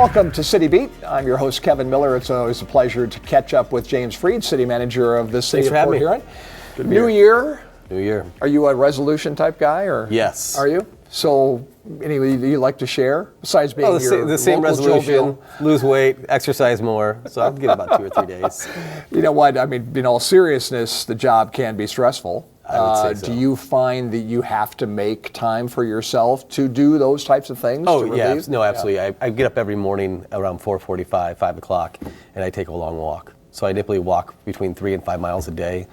Welcome to City Beat. I'm your host, Kevin Miller. It's always a pleasure to catch up with James Freed, City Manager of the City of Port Huron. New year. New year. Are you a resolution type guy, or yes? Are you? So, anyway, do you like to share besides being the same resolution? Jovial? Lose weight, exercise more. So I'll give it about 2 or 3 days. You know what? I mean, in all seriousness, the job can be stressful. I would say so. Do you find that you have to make time for yourself to do those types of things? Oh, yeah. No, absolutely. Yeah. I get up every morning around 4:45, 5 o'clock, and I take a long walk. So I typically walk between 3 and 5 miles a day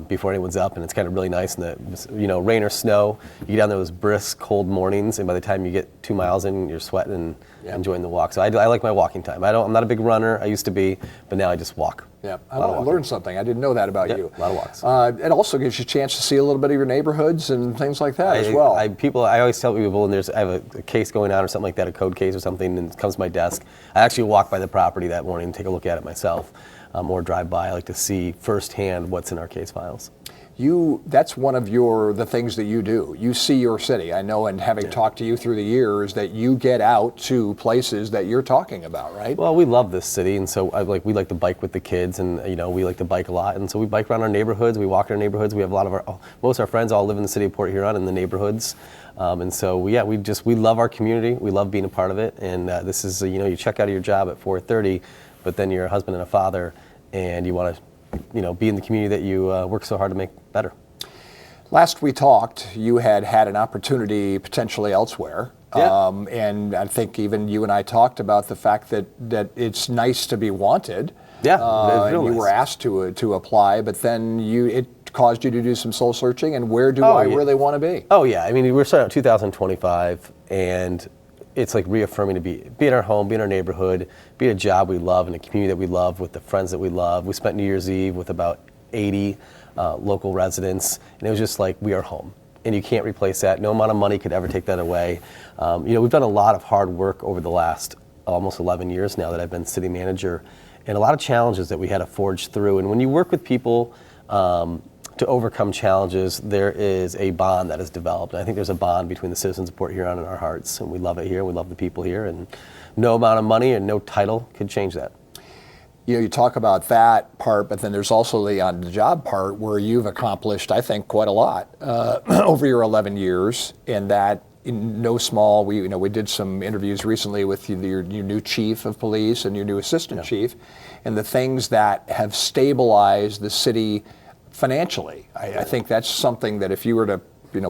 before anyone's up, and it's kind of really nice in the, rain or snow. You get down those brisk, cold mornings, and by the time you get 2 miles in, you're sweating and enjoying the walk. So I like my walking time. I'm not a big runner. I used to be, but now I just walk. Yeah, I learned something. I didn't know that about you. A lot of walks. It also gives you a chance to see a little bit of your neighborhoods and things like that as well. I always tell people when I have a case going on or something like that, a code case or something, and it comes to my desk, I actually walk by the property that morning and take a look at it myself, or drive by. I like to see firsthand what's in our case files. That's one of the things that you do. You see your city. I know, and having talked to you through the years, that you get out to places that you're talking about, right? Well, we love this city, and so we like to bike with the kids, and we like to bike a lot, and so we bike around our neighborhoods. We walk in our neighborhoods. We have most of our friends all live in the city of Port Huron in the neighborhoods, and so we love our community. We love being a part of it, and this is you check out of your job at 4:30, but then you're a husband and a father, and you want to be in the community that you work so hard to make better. Last we talked, you had an opportunity potentially elsewhere. Yeah. And I think even you and I talked about the fact that it's nice to be wanted. Yeah, and you were asked to apply, but then it caused you to do some soul searching, and where do I really want to be? Oh, yeah. I mean, we're starting out 2025, and it's like reaffirming to be in our home, be in our neighborhood, be in a job we love, in a community that we love, with the friends that we love. We spent New Year's Eve with about 80 local residents, and it was just like, we are home. And you can't replace that. No amount of money could ever take that away. We've done a lot of hard work over the last almost 11 years now that I've been city manager, and a lot of challenges that we had to forge through. And when you work with people to overcome challenges, there is a bond that is developed. And I think there's a bond between the citizens of Port Huron and our hearts, and we love it here. We love the people here, and no amount of money and no title could change that. You talk about that part, but then there's also the on-the-job part where you've accomplished, I think, quite a lot over your 11 years, and that in no small. We did some interviews recently with your new chief of police and your new assistant chief, and the things that have stabilized the city financially. I think that's something that if you were to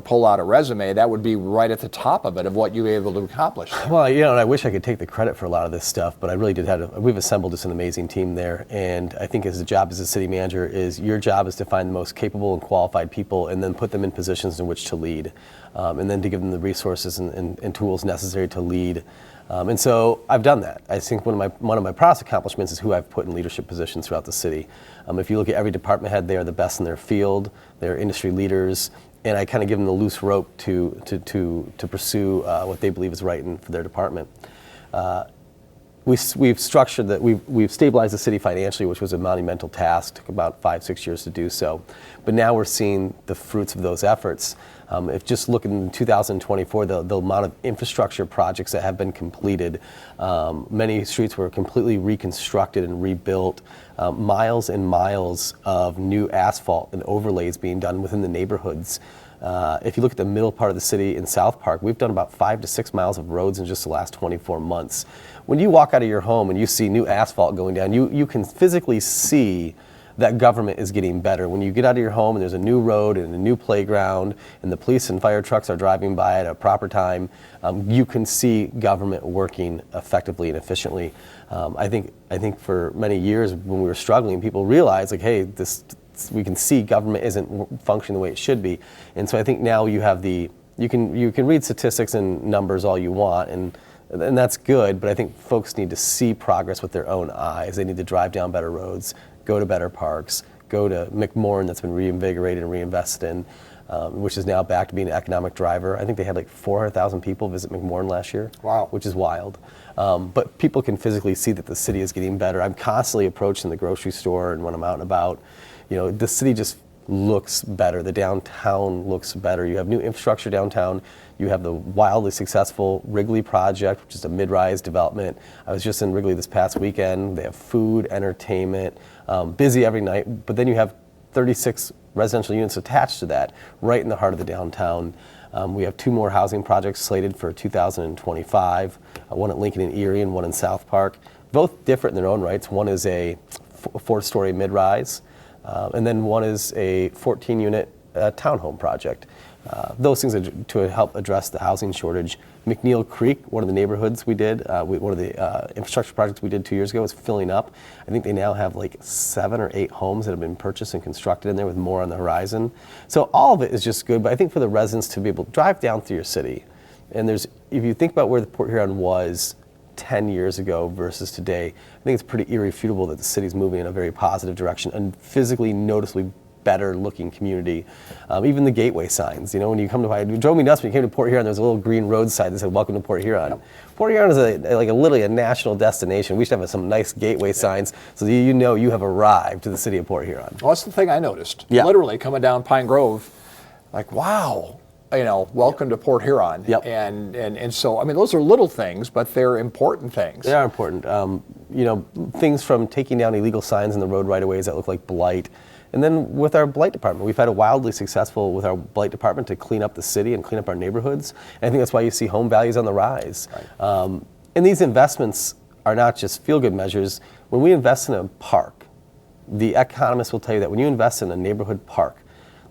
pull out a resume, that would be right at the top of it, of what you were able to accomplish. Well, and I wish I could take the credit for a lot of this stuff, but I really we've assembled just an amazing team there, and I think as a job as a city manager your job is to find the most capable and qualified people and then put them in positions in which to lead, and then to give them the resources and tools necessary to lead. And so I've done that. I think one of my proudest accomplishments is who I've put in leadership positions throughout the city. If you look at every department head, they are the best in their field. They're industry leaders, and I kind of give them the loose rope to pursue what they believe is right for their department. We've structured that. We've stabilized the city financially, which was a monumental task. Took about 5-6 years to do so, but now we're seeing the fruits of those efforts. If just look in 2024, the amount of infrastructure projects that have been completed, many streets were completely reconstructed and rebuilt, miles and miles of new asphalt and overlays being done within the neighborhoods. If you look at the middle part of the city in South Park, we've done about 5 to 6 miles of roads in just the last 24 months. When you walk out of your home and you see new asphalt going down, you can physically see that government is getting better. When you get out of your home and there's a new road and a new playground and the police and fire trucks are driving by at a proper time, you can see government working effectively and efficiently. I think for many years when we were struggling, people realized hey, we can see government isn't functioning the way it should be. And so I think now you can read statistics and numbers all you want, and that's good, but I think folks need to see progress with their own eyes. They need to drive down better roads, go to better parks, go to McMorran that's been reinvigorated and reinvested in, which is now back to being an economic driver. I think they had 400,000 people visit McMorran last year. Wow. Which is wild. But people can physically see that the city is getting better. I'm constantly approaching the grocery store, and when I'm out and about, the city just looks better. The downtown looks better. You have new infrastructure downtown. You have the wildly successful Wrigley project, which is a mid-rise development. I was just in Wrigley this past weekend. They have food, entertainment, busy every night. But then you have 36 residential units attached to that, right in the heart of the downtown. We have 2 more housing projects slated for 2025, one at Lincoln and Erie and one in South Park. Both different in their own rights. One is a 4-story mid-rise, and then one is a 14-unit townhome project. Those things are to help address the housing shortage. McNeil Creek, one of the neighborhoods we did, one of the infrastructure projects we did 2 years ago, is filling up. I think they now have like 7 or 8 homes that have been purchased and constructed in there, with more on the horizon. So all of it is just good, but I think for the residents to be able to drive down through your city, and if you think about where the Port Huron was 10 years ago versus today, I think it's pretty irrefutable that the city's moving in a very positive direction and physically noticeably better looking community. Even the gateway signs, when you come to, it drove me nuts when you came to Port Huron. There's a little green road sign that said "Welcome to Port Huron." Yep. Port Huron is literally a national destination. We should have some nice gateway signs so that you have arrived to the city of Port Huron. Well, that's the thing I noticed. Yeah. Literally coming down Pine Grove, like, wow, welcome to Port Huron. Yep. And so, I mean, those are little things, but they're important things. They are important. Things from taking down illegal signs in the road right-of-ways that look like blight. And then with our blight department, we've had a wildly successful with our blight department to clean up the city and clean up our neighborhoods. And I think that's why you see home values on the rise. Right. And these investments are not just feel-good measures. When we invest in a park, the economists will tell you that when you invest in a neighborhood park,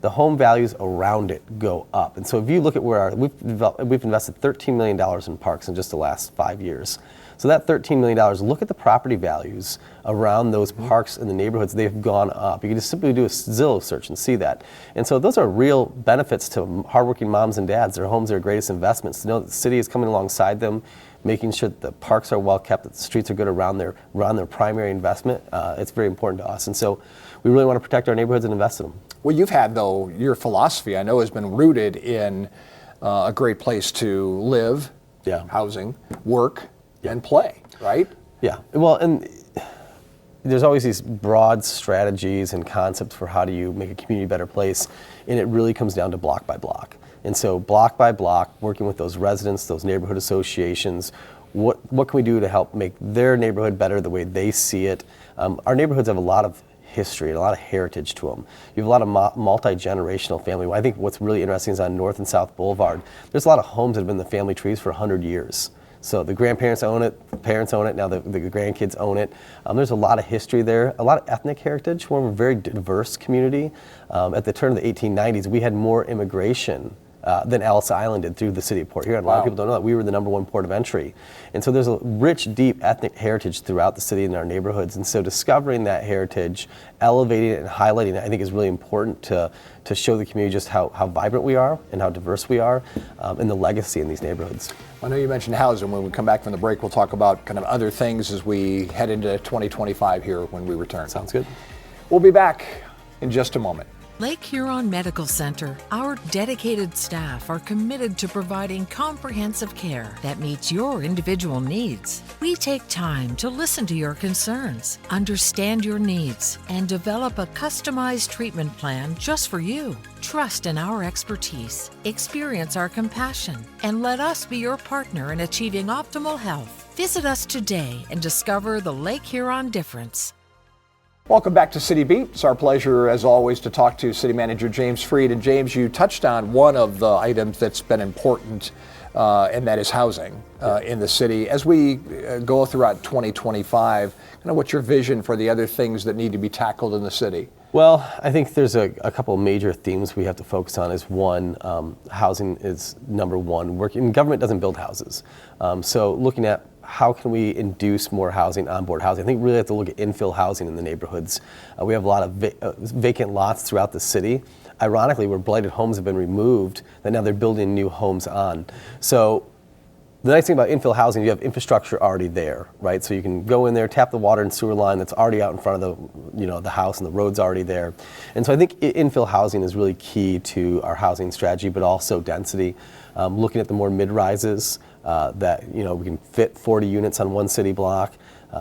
the home values around it go up. And so if you look at where we've invested $13 million in parks in just the last 5 years. So that $13 million, look at the property values around those parks in the neighborhoods. They've gone up. You can just simply do a Zillow search and see that. And so those are real benefits to hardworking moms and dads. Their homes are their greatest investments. To know that the city is coming alongside them, making sure that the parks are well kept, that the streets are good around their primary investment. It's very important to us. And so we really want to protect our neighborhoods and invest in them. Well, you've had, though, your philosophy, I know, has been rooted in a great place to live, housing, work, and play, right? Yeah. Well, and there's always these broad strategies and concepts for how do you make a community a better place, and it really comes down to block by block. And so block by block, working with those residents, those neighborhood associations, what can we do to help make their neighborhood better the way they see it? Our neighborhoods have a lot of history and a lot of heritage to them. You have a lot of multi-generational family. I think what's really interesting is on North and South Boulevard, there's a lot of homes that have been in the family trees for 100 years. So the grandparents own it, the parents own it, now the grandkids own it. There's a lot of history there, a lot of ethnic heritage. We're a very diverse community. At the turn of the 1890s, we had more immigration than Ellis Island did through the city of Port Huron. A lot of people don't know that. We were the #1 port of entry. And so there's a rich, deep ethnic heritage throughout the city and our neighborhoods. And so discovering that heritage, elevating it and highlighting it, I think is really important to show the community just how vibrant we are and how diverse we are, and the legacy in these neighborhoods. I know you mentioned housing. When we come back from the break, we'll talk about kind of other things as we head into 2025 here when we return. Sounds good. We'll be back in just a moment. Lake Huron Medical Center. Our dedicated staff are committed to providing comprehensive care that meets your individual needs. We take time to listen to your concerns, understand your needs, and develop a customized treatment plan just for you. Trust in our expertise, experience our compassion, and let us be your partner in achieving optimal health. Visit us today and discover the Lake Huron difference. Welcome back to City Beat. It's our pleasure, as always, to talk to City Manager James Freed. And James, you touched on one of the items that's been important, and that is housing in the city. As we go throughout 2025, kind of what's your vision for the other things that need to be tackled in the city? Well, I think there's a couple of major themes we have to focus on. Is one, housing is #1. Government doesn't build houses. So looking at how can we induce more housing, onboard housing? I think we really have to look at infill housing in the neighborhoods. We have a lot of vacant lots throughout the city. Ironically, where blighted homes have been removed, that now they're building new homes on. So the nice thing about infill housing, you have infrastructure already there, right? So you can go in there, tap the water and sewer line that's already out in front of the house, and the road's already there. And so I think infill housing is really key to our housing strategy, but also density. Looking at the more mid-rises, that we can fit 40 units on one city block.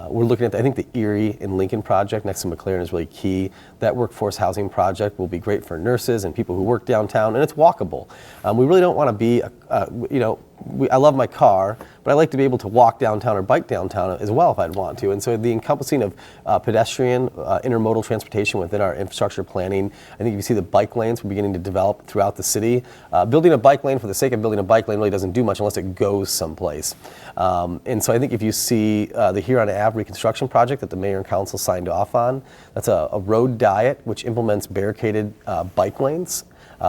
We're looking at, I think the Erie and Lincoln project next to McLaren is really key. That workforce housing project will be great for nurses and people who work downtown, and it's walkable. We really don't want to be, I love my car, but I like to be able to walk downtown or bike downtown as well if I'd want to. And so the encompassing of pedestrian, intermodal transportation within our infrastructure planning, I think if you see the bike lanes we're beginning to develop throughout the city, building a bike lane for the sake of building a bike lane really doesn't do much unless it goes someplace. And so I think if you see the Huron Ave reconstruction project that the mayor and council signed off on, that's a road diet which implements barricaded bike lanes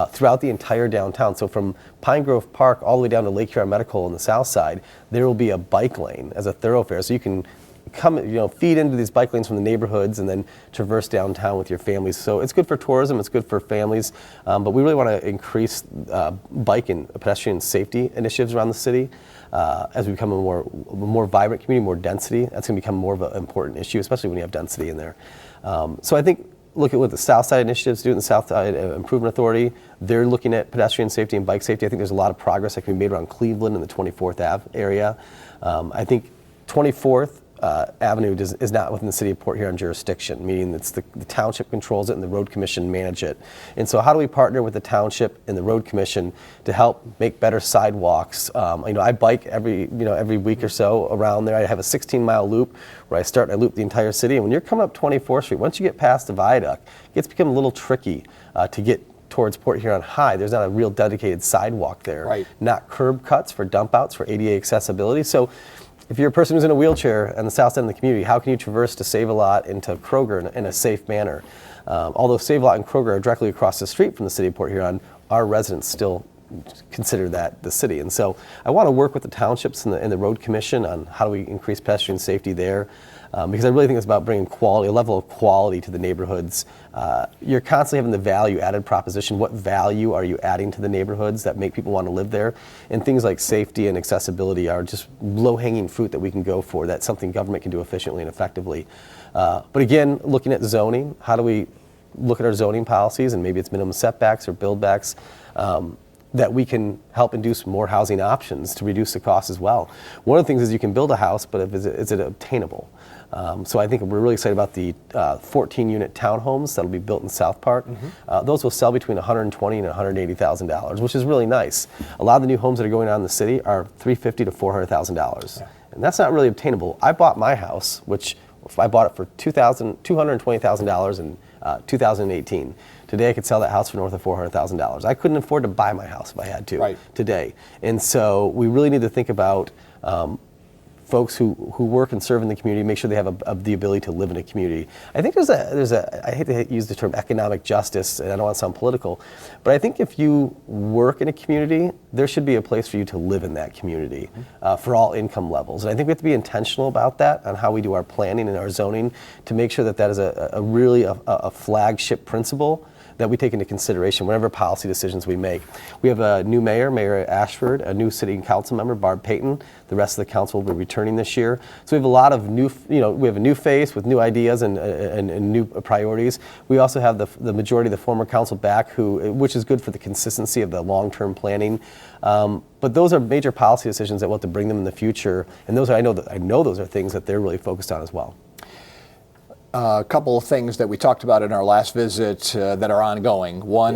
throughout the entire downtown. So from Pine Grove Park all the way down to Lake Huron Medical on the south side, there will be a bike lane as a thoroughfare. So you can come, feed into these bike lanes from the neighborhoods and then traverse downtown with your families. So it's good for tourism, it's good for families, but we really want to increase bike and pedestrian safety initiatives around the city. As we become a more vibrant community, more density, that's going to become more of an important issue, especially when you have density in there. So I think look at what the South Side initiatives do in the South Side Improvement Authority. They're looking at pedestrian safety and bike safety. I think there's a lot of progress that can be made around Cleveland and the 24th Ave area. I think 24th Avenue is not within the city of Port Huron jurisdiction, meaning it's the township controls it and the road commission manage it. And so how do we partner with the township and the road commission to help make better sidewalks? I bike every week or so around there. I have a 16-mile loop where I start and I loop the entire city. And when you're coming up 24th Street, once you get past the viaduct, it gets become a little tricky to get towards Port Huron High. There's not a real dedicated sidewalk there. Right. Not curb cuts for dump outs for ADA accessibility. So if you're a person who's in a wheelchair on the south end of the community, how can you traverse to Save-A-Lot into Kroger in a safe manner? Although Save-A-Lot and Kroger are directly across the street from the city of Port Huron, our residents still consider that the city. And so I want to work with the townships and the road commission on how do we increase pedestrian safety there. Because I really think it's about bringing a level of quality to the neighborhoods. You're constantly having the value added proposition. What value are you adding to the neighborhoods that make people want to live there? And things like safety and accessibility are just low-hanging fruit that we can go for. That's something government can do efficiently and effectively. But again, looking at zoning, how do we look at our zoning policies, and maybe it's minimum setbacks or buildbacks, that we can help induce more housing options to reduce the cost as well. One of the things is you can build a house, but is it obtainable? So I think we're really excited about the 14-unit townhomes that'll be built in South Park. Mm-hmm. Those will sell between $120,000 and $180,000, which is really nice. A lot of the new homes that are going on in the city are $350,000 to $400,000, and that's not really obtainable. I bought my house, which I bought it for $220,000 in 2018. Today I could sell that house for north of $400,000. I couldn't afford to buy my house if I had to today. And so we really need to think about folks who work and serve in the community, make sure they have the ability to live in a community. I think there's a I hate to use the term economic justice, and I don't want to sound political, but I think if you work in a community, there should be a place for you to live in that community for all income levels. And I think we have to be intentional about that on how we do our planning and our zoning to make sure that is a really flagship principle that we take into consideration whatever policy decisions we make. We have a new mayor, Mayor Ashford, a new city council member, Barb Payton. The rest of the council will be returning this year. So we have a lot of new, we have a new face with new ideas and new priorities. We also have the majority of the former council back, which is good for the consistency of the long-term planning. But those are major policy decisions that we'll have to bring them in the future, and those I know those are things that they're really focused on as well. A couple of things that we talked about in our last visit that are ongoing. One,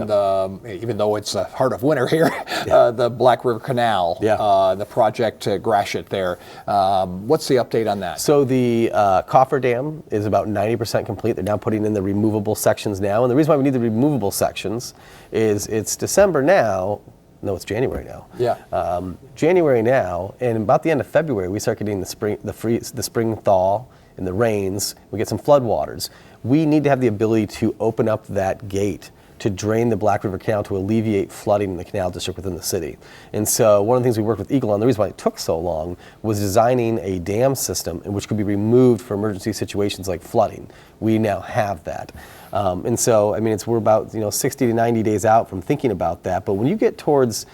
even though it's the heart of winter here, the Black River Canal, the project to Gratiot there. What's the update on that? So the coffer dam is about 90% complete. They're now putting in the removable sections now. And the reason why we need the removable sections is it's December now. No, it's January now. January now, and about the end of February, we start getting the spring thaw and the rains, we get some floodwaters. We need to have the ability to open up that gate to drain the Black River Canal to alleviate flooding in the canal district within the city. And so one of the things we worked with Eagle on, the reason why it took so long, was designing a dam system in which could be removed for emergency situations like flooding. We now have that. And so, I mean, we're about 60 to 90 days out from thinking about that, but when you get towards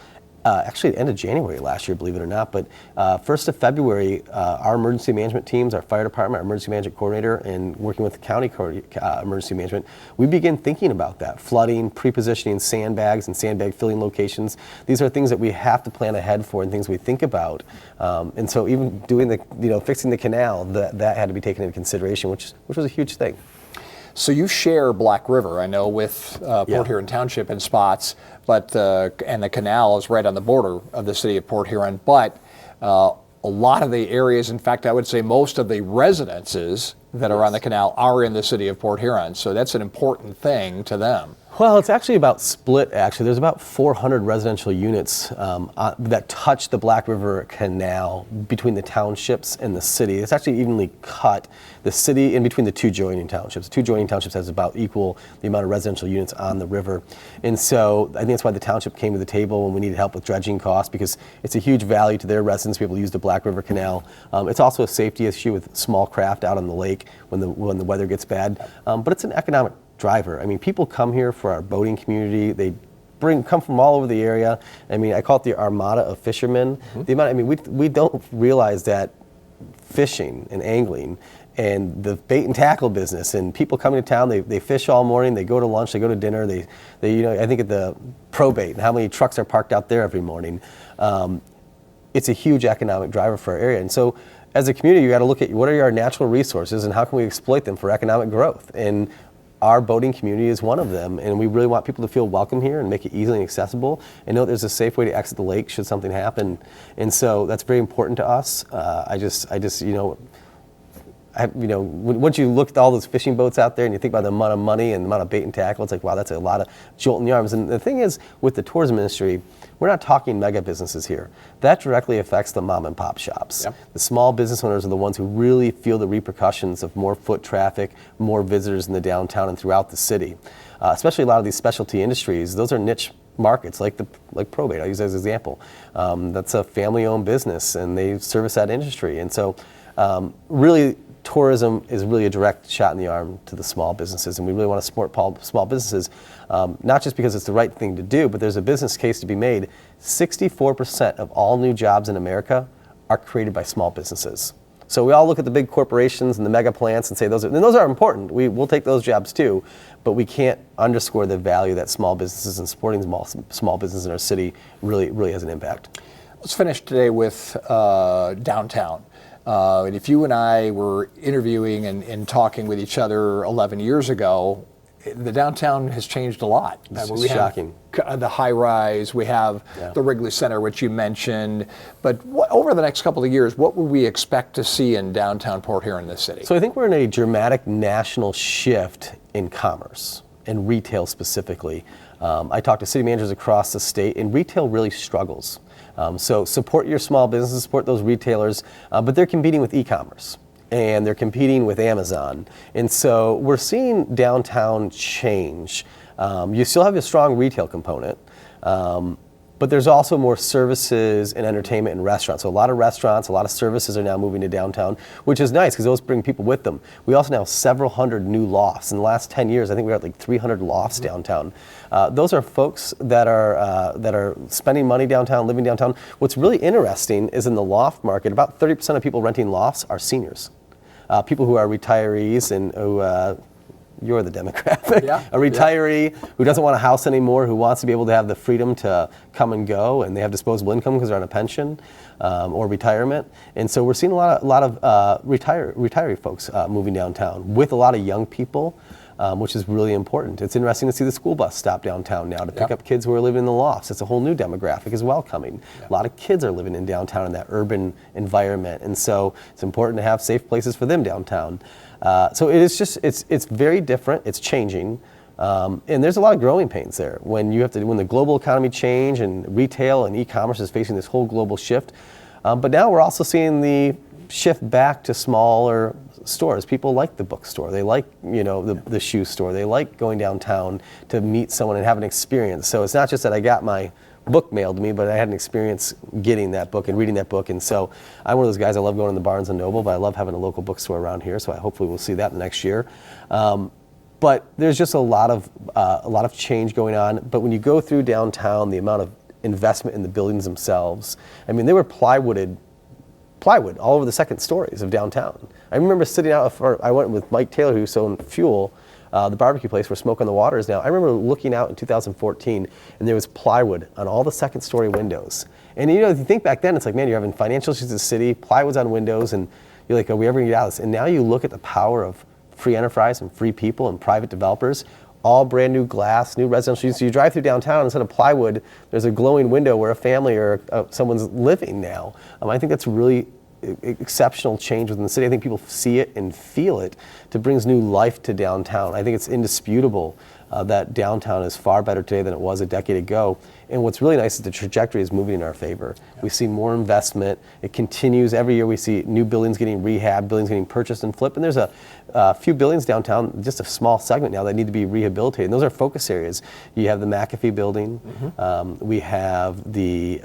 Actually, the end of January last year, believe it or not. But 1st of February, our emergency management teams, our fire department, our emergency management coordinator, and working with the county emergency management, we begin thinking about that. Flooding, pre-positioning sandbags and sandbag filling locations. These are things that we have to plan ahead for and things we think about. And so even doing fixing the canal, that had to be taken into consideration, which was a huge thing. So you share Black River, I know, with Port Huron Township in spots, but and the canal is right on the border of the city of Port Huron. But a lot of the areas, in fact, I would say most of the residences that are on the canal are in the city of Port Huron. So that's an important thing to them. Well, it's actually about split, actually. There's about 400 residential units that touch the Black River Canal between the townships and the city. It's actually evenly cut. The city in between the two joining townships. The two joining townships has about equal the amount of residential units on the river. And so I think that's why the township came to the table when we needed help with dredging costs, because it's a huge value to their residents to be able to use the Black River Canal. It's also a safety issue with small craft out on the lake when the weather gets bad. But it's an economic driver. I mean, people come here for our boating community. They come from all over the area. I mean, I call it the armada of fishermen. Mm-hmm. We don't realize that fishing and angling and the bait and tackle business and people coming to town, they fish all morning, they go to lunch, they go to dinner, they I think at the probate and how many trucks are parked out there every morning. It's a huge economic driver for our area. And so as a community, you got to look at what are our natural resources and how can we exploit them for economic growth. And our boating community is one of them, and we really want people to feel welcome here and make it easily accessible and know there's a safe way to exit the lake should something happen. And so that's very important to us. Once you look at all those fishing boats out there and you think about the amount of money and the amount of bait and tackle, it's like, wow, that's a lot of jolt in the arms. And the thing is, with the tourism industry, we're not talking mega businesses here. That directly affects the mom and pop shops. Yep. The small business owners are the ones who really feel the repercussions of more foot traffic, more visitors in the downtown and throughout the city. Especially a lot of these specialty industries, those are niche markets like probate. I'll use that as an example. That's a family-owned business and they service that industry. And so really, tourism is really a direct shot in the arm to the small businesses, and we really want to support small businesses, not just because it's the right thing to do, but there's a business case to be made. 64% of all new jobs in America are created by small businesses. So we all look at the big corporations and the mega plants and say those are important. We'll take those jobs too, but we can't underscore the value that small businesses and supporting small businesses in our city really has an impact. Let's finish today with downtown. And if you and I were interviewing and talking with each other 11 years ago, the downtown has changed a lot. It's shocking. Have the high rise, we have the Wrigley Center, which you mentioned. But over the next couple of years, what would we expect to see in downtown Port Huron, this city? So I think we're in a dramatic national shift in commerce and retail specifically. I talk to city managers across the state, and retail really struggles. So support your small businesses, support those retailers, but they're competing with e-commerce and they're competing with Amazon. And so we're seeing downtown change. You still have a strong retail component, but there's also more services and entertainment and restaurants. So a lot of restaurants, a lot of services are now moving to downtown, which is nice because those bring people with them. We also now have several hundred new lofts. In the last 10 years, I think we're at like 300 lofts downtown. Those are folks that are spending money downtown, living downtown. What's really interesting is in the loft market, about 30% of people renting lofts are seniors. People who are retirees and who you're the demographic. A retiree who doesn't want a house anymore, who wants to be able to have the freedom to come and go, and they have disposable income because they're on a pension or retirement. And so we're seeing a lot of retiree folks moving downtown with a lot of young people, which is really important. It's interesting to see the school bus stop downtown now to pick up kids who are living in the lofts. It's a whole new demographic as well coming. A lot of kids are living in downtown in that urban environment, and so it's important to have safe places for them downtown. So it is it's very different. It's changing, and there's a lot of growing pains there. When the global economy change and retail and e-commerce is facing this whole global shift, but now we're also seeing the shift back to smaller stores. People like the bookstore. They like the shoe store. They like going downtown to meet someone and have an experience. So it's not just that I got my book mailed to me, but I had an experience getting that book and reading that book. And so I'm one of those guys, I love going to the Barnes & Noble, but I love having a local bookstore around here, so hopefully we'll see that next year. But there's just a lot of change going on. But when you go through downtown, the amount of investment in the buildings themselves. I mean, they were plywood all over the second stories of downtown. I remember sitting out, I went with Mike Taylor, who owned Fuel, the barbecue place where Smoke on the Water is now. I remember looking out in 2014, and there was plywood on all the second story windows. And if you think back then, it's like, man, you're having financial issues in the city, plywood's on windows, and you're like, are we ever gonna get out of this? And now you look at the power of free enterprise and free people and private developers, all brand new glass, new residential use. So you drive through downtown, instead of plywood, there's a glowing window where a family or someone's living now. I think that's really exceptional change within the city. I think people see it and feel it. It brings new life to downtown. I think it's indisputable that downtown is far better today than it was a decade ago. And what's really nice is the trajectory is moving in our favor. Yeah. We see more investment. It continues. Every year we see new buildings getting rehabbed, buildings getting purchased and flipped. And there's a few buildings downtown, just a small segment now, that need to be rehabilitated. And those are focus areas. You have the McAfee building. We have the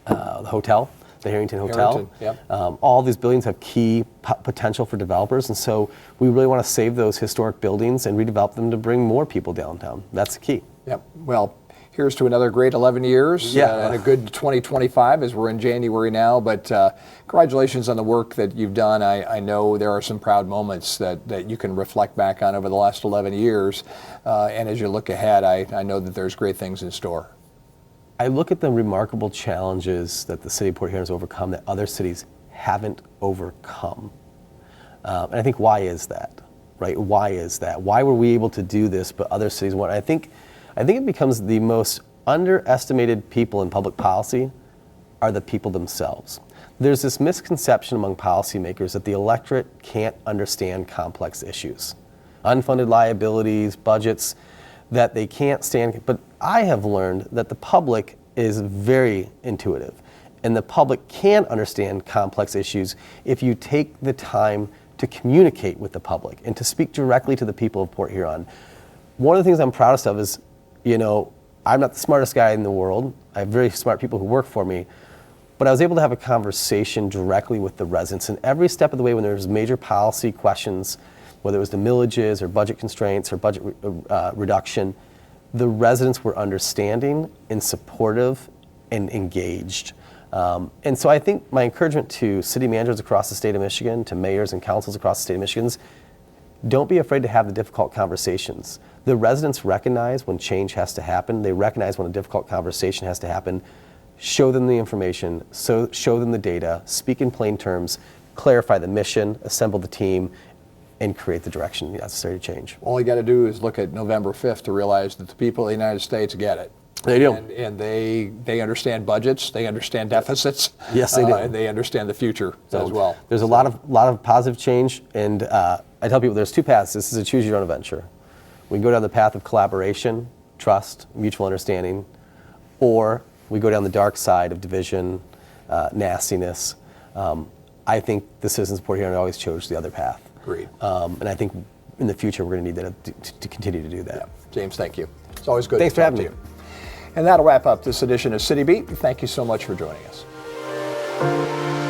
hotel. The Harrington Hotel. Yep. All these buildings have key potential for developers, and so we really want to save those historic buildings and redevelop them to bring more people downtown. That's the key. Yep. Well, here's to another great 11 years and a good 2025 as we're in January now. But congratulations on the work that you've done. I know there are some proud moments that you can reflect back on over the last 11 years. And as you look ahead, I know that there's great things in store. I look at the remarkable challenges that the city of Port Huron has overcome that other cities haven't overcome. And I think, why is that, right? Why is that? Why were we able to do this, but other cities weren't? I think it becomes the most underestimated people in public policy are the people themselves. There's this misconception among policymakers that the electorate can't understand complex issues. Unfunded liabilities, budgets, that they can't stand, but I have learned that the public is very intuitive, and the public can understand complex issues if you take the time to communicate with the public and to speak directly to the people of Port Huron. One of the things I'm proudest of is, I'm not the smartest guy in the world. I have very smart people who work for me, but I was able to have a conversation directly with the residents, and every step of the way when there's major policy questions, whether it was the millages or budget constraints or budget reduction, the residents were understanding and supportive and engaged. And so I think my encouragement to city managers across the state of Michigan, to mayors and councils across the state of Michigan, is don't be afraid to have the difficult conversations. The residents recognize when change has to happen. They recognize when a difficult conversation has to happen. Show them the information, show them the data, speak in plain terms, clarify the mission, assemble the team, and create the direction necessary to change. All you got to do is look at November 5th to realize that the people of the United States get it. They do. And they understand budgets, they understand deficits. Yes, they do. And they understand the future as well. There's a lot of positive change, and I tell people there's two paths. This is a choose your own adventure. We can go down the path of collaboration, trust, mutual understanding, or we go down the dark side of division, nastiness. I think the citizens of Port Huron always chose the other path. Agreed. And I think in the future we're going to need that to continue to do that. Yeah. James, thank you. It's always good Thanks to for talk having to me. you. And that'll wrap up this edition of City Beat. Thank you so much for joining us.